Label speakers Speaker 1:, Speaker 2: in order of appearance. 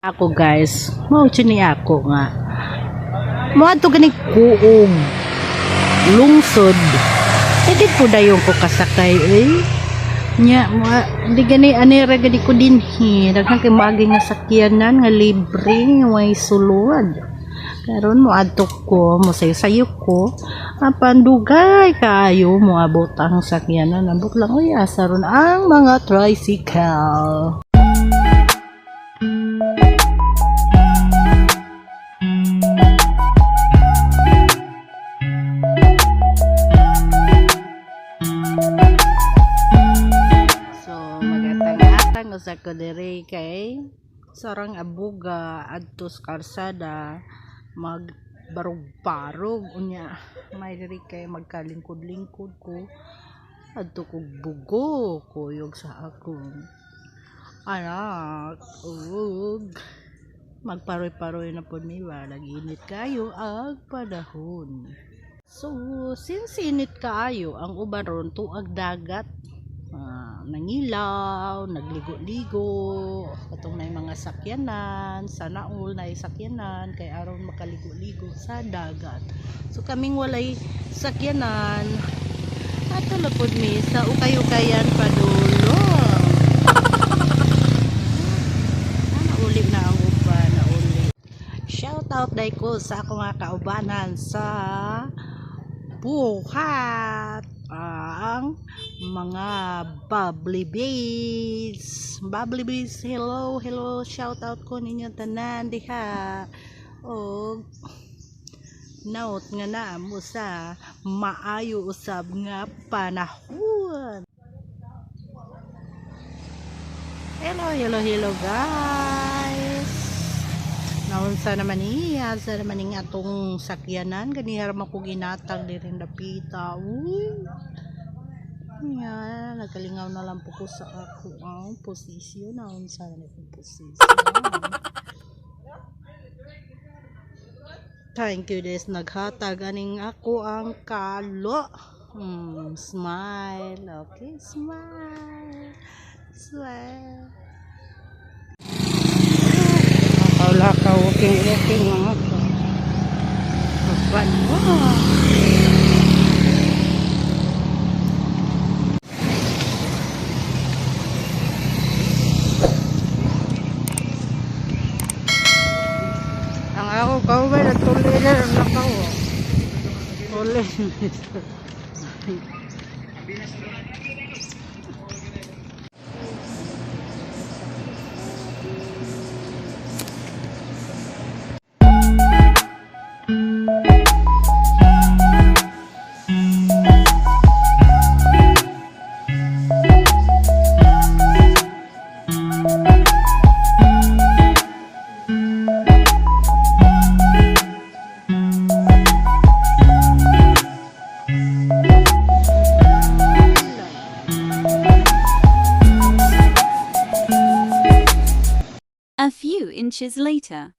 Speaker 1: Ako guys, mao ni ako nga. Moadto gani kuog lungsod. Hindi po dayon ko kasakay Nya di gani anira gani ko dinhi. Daghan kay maagi nga sakyanan nga libre nga way sulod. Karon moadto ko, mosayo-sayo ko. Apan dugay kaayo moabot ang sakyanan. Ambot lang uy asaron ang mga tricycle. Sa ko diri kay sarang abuga adto sa karsada magbarog-barog unya may diri kay magkalingkod-lingkod ko adto ko bugo kuyog sa akong anak ug magparoy-paroy na pud mi laginit kayo ang panahon. So since init kaayo ang uban ron tuag dagat, nangilaw, nagligo-ligo, katong na mga sakyanan, sana all na sakyanan, kay aron makaligo-ligo sa dagat. So kaming walay sakyanan, ato lapod mi sa ukay-ukayan padulo. Nauli na ang uban, nauli. Shout out day ko sa akong mga kaubanan sa buhat. Ang mga bubbly bees, hello, shout out ko ninyo tanan diha. O naot nga na mo sa maayo usab nga panahon. Hello guys. Naunsa naman niya, sa naman nga atong sakyanan, ganihar man ko ginatag diri dapita. Uy. Yan, nagkalingaw na lang po ko sa ako ang posisyon. Naunsa na itong posisyon. Thank you des naghatag aning ako ang kalo. Smile. Okay, smile. Lakaw walking mga ko. Kapan mo. Ang ako kauban at tuloy na nakaw. Tuloy.
Speaker 2: A few inches later.